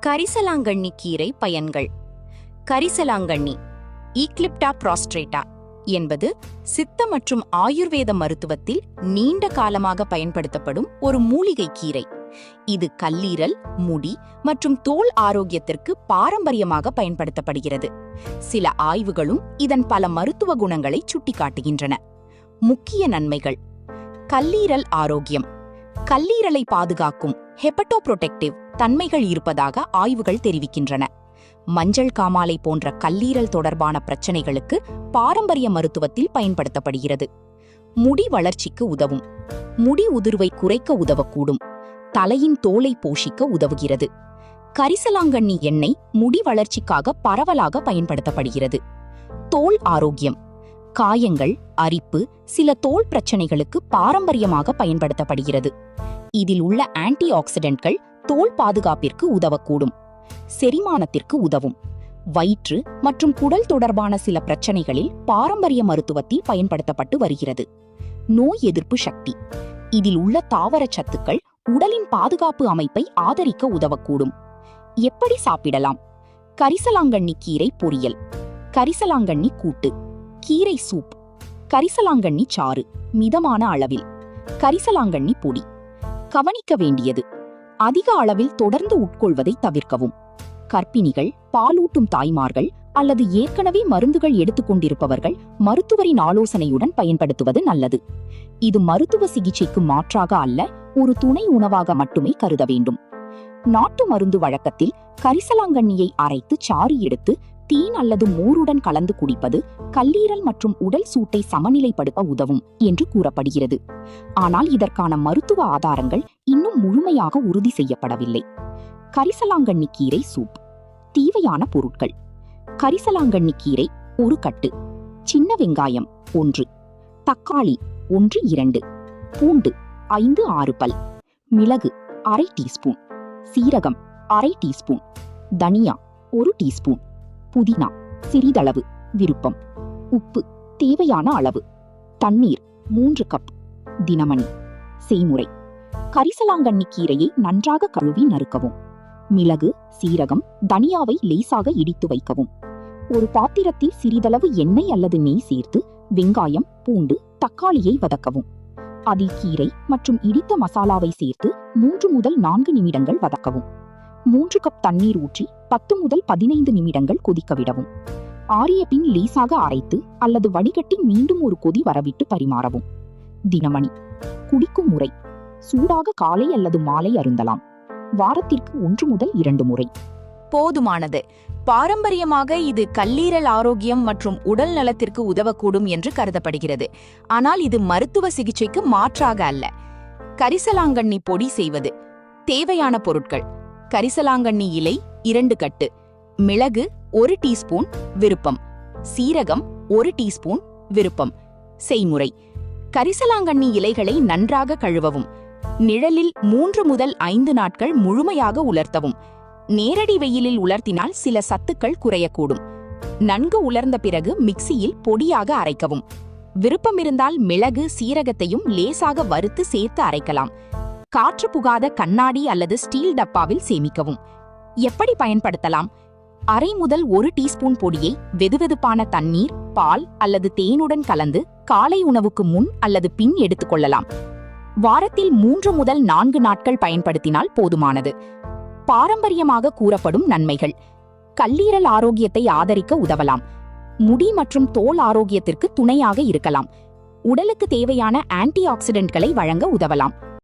கரிசலாங்கண்ணி கீரை பயன்கள். கரிசலாங்கண்ணி ஈக்லிப்டா ப்ராஸ்ட்ரேட்டா என்பது சித்த மற்றும் ஆயுர்வேத மருத்துவத்தில் நீண்ட காலமாக பயன்படுத்தப்படும் ஒரு மூலிகை கீரை. இது கல்லீரல், முடி மற்றும் தோல் ஆரோக்கியத்திற்கு பாரம்பரியமாக பயன்படுத்தப்படுகிறது. சில ஆய்வுகளும் இதன் பல மருத்துவ குணங்களை சுட்டிக்காட்டுகின்றன. முக்கிய நன்மைகள்: கல்லீரல் ஆரோக்கியம். கல்லீரலை பாதுகாக்கும் ஹெப்படோப்ரொடெக்டிவ் தன்மைகள் இருப்பதாக ஆய்வுகள் தெரிவிக்கின்றன. மஞ்சள் காமாலை போன்ற கல்லீரல் தொடர்பான பிரச்சனைகளுக்கு பாரம்பரிய மருத்துவத்தில் பயன்படுத்தப்படுகிறது. முடி வளர்ச்சிக்கு உதவும். முடி உதிர்வை குறைக்க உதவக்கூடும். தலையின் தோலை போஷிக்க உதவுகிறது. கரிசலாங்கண்ணி எண்ணெய் முடி வளர்ச்சிக்காக பரவலாக பயன்படுத்தப்படுகிறது. தோல் ஆரோக்கியம். காயங்கள், அரிப்பு, சில தோல் பிரச்சனைகளுக்கு பாரம்பரியமாக பயன்படுத்தப்படுகிறது. இதில் உள்ள ஆன்டி ஆக்சிடென்ட்கள் தோல் பாதுகாப்பிற்கு உதவக்கூடும். செரிமானத்திற்கு உதவும். வயிற்று மற்றும் குடல் தொடர்பான சில பிரச்சனைகளில் பாரம்பரிய மருத்துவத்தில் பயன்படுத்தப்பட்டு வருகிறது. நோய் எதிர்ப்பு சக்தி. இதில் உள்ள தாவர சத்துக்கள் உடலின் பாதுகாப்பு அமைப்பை ஆதரிக்க உதவக்கூடும். எப்படி சாப்பிடலாம்? கரிசலாங்கண்ணி கீரை பொரியல், கரிசலாங்கண்ணி கூட்டு, கீரை சூப், கரிசலாங்கண்ணி சாறு மிதமான அளவில், கரிசலாங்கண்ணி பொடி. கவனிக்க வேண்டியது: அதிக அளவில் தொடர்ந்து உட்கொள்வதை தவிர்க்கவும். கர்ப்பிணிகள், பாலூட்டும் தாய்மார்கள் அல்லது ஏற்கனவே மருந்துகள் எடுத்துக்கொண்டிருப்பவர்கள் மருத்துவரின் ஆலோசனையுடன் பயன்படுத்துவது நல்லது. இது மருத்துவ சிகிச்சைக்கு மாற்றாக அல்ல, ஒரு துணை உணவாக மட்டுமே கருத வேண்டும். நாட்டு மருந்து வழக்கத்தில் கரிசலாங்கண்ணியை அரைத்து சாறு எடுத்து தேன் அல்லது மோருடன் கலந்து குடிப்பது கல்லீரல் மற்றும் உடல் சூட்டை சமநிலைப்படுத்த உதவும் என்று கூறப்படுகிறது. ஆனால் இதற்கான மருத்துவ ஆதாரங்கள் இன்னும் முழுமையாக உறுதி செய்யப்படவில்லை. கரிசலாங்கண்ணி கீரை சூப். தேவையான பொருட்கள்: கரிசலாங்கண்ணி கீரை 1 கட்டு, சின்ன வெங்காயம் 1, தக்காளி 1-2, பூண்டு 5-6 பல், மிளகு அரை டீஸ்பூன், சீரகம் அரை டீஸ்பூன், தனியா 1 டீஸ்பூன், புதினா சிறிதளவு, விருப்பம். உப்பு தேவையான அளவு. தண்ணீர் 3 கப். தினமணி. செய்முறை: கரிசலாங்கண்ணி கீரையை நன்றாக கழுவி நறுக்கவும். மிளகு, சீரகம், தனியாவை லேசாக இடித்து வைக்கவும். ஒரு பாத்திரத்தில் சிறிதளவு எண்ணெய் அல்லது நெய் சேர்த்து வெங்காயம், பூண்டு, தக்காளியை வதக்கவும். அதில் கீரை மற்றும் இடித்த மசாலாவை சேர்த்து 3 முதல் 4 நிமிடங்கள் வதக்கவும். 3 கப் தண்ணீர் ஊற்றி 10 முதல் 15 நிமிடங்கள் கொதிக்க விடவும். ஆறிய பின் லேசாக அரைத்து அல்லது வடிகட்டி மீண்டும் ஒரு கொதி வரவிட்டு பரிமாறவும். தினமணி. குடிக்கும் முறை: சூடாக காலை அல்லது மாலை அருந்தலாம். வாரத்திற்கு 1 முதல் 2 முறை போதுமானது. பாரம்பரியமாக இது கல்லீரல் ஆரோக்கியம் மற்றும் உடல் நலத்திற்கு உதவக்கூடும் என்று கருதப்படுகிறது. ஆனால் இது மருத்துவ சிகிச்சைக்கு மாற்றாக அல்ல. கரிசலாங்கண்ணி பொடி செய்வது. தேவையான பொருட்கள்: கரிசலாங்கண்ணி இலை 2 கட்டு, மிளகு 1 டீஸ்பூன், விருப்பம். சீரகம் 1 டீஸ்பூன், விருப்பம். செய்முறை: கரிசலாங்கண்ணி இலைகளை நன்றாக கழுவவும். நிழலில் 3 முதல் 5 நாட்கள் முழுமையாக உலர்த்தவும். நேரடி வெயிலில் உலர்த்தினால் சில சத்துக்கள் குறையக்கூடும். நன்கு உலர்ந்த பிறகு மிக்சியில் பொடியாக அரைக்கவும். விருப்பமிருந்தால் மிளகு, சீரகத்தையும் லேசாக வறுத்து சேர்த்து அரைக்கலாம். காற்று புகாத கண்ணாடி அல்லது ஸ்டீல் டப்பாவில் சேமிக்கவும். எப்படி பயன்படுத்தலாம்? அரை முதல் 1 டீஸ்பூன் பொடியை வெதுவெதுப்பான தண்ணீர், பால் அல்லது தேனுடன் கலந்து காலை உணவுக்கு முன் அல்லது பின் எடுத்துக்கொள்ளலாம். வாரத்தில் 3 முதல் 4 நாட்கள் பயன்படுத்தினால் போதுமானது. பாரம்பரியமாக கூறப்படும் நன்மைகள்: கல்லீரல் ஆரோக்கியத்தை ஆதரிக்க உதவலாம். முடி மற்றும் தோல் ஆரோக்கியத்திற்கு துணையாக இருக்கலாம். உடலுக்கு தேவையான ஆன்டி ஆக்சிடென்ட்களை வழங்க உதவலாம்.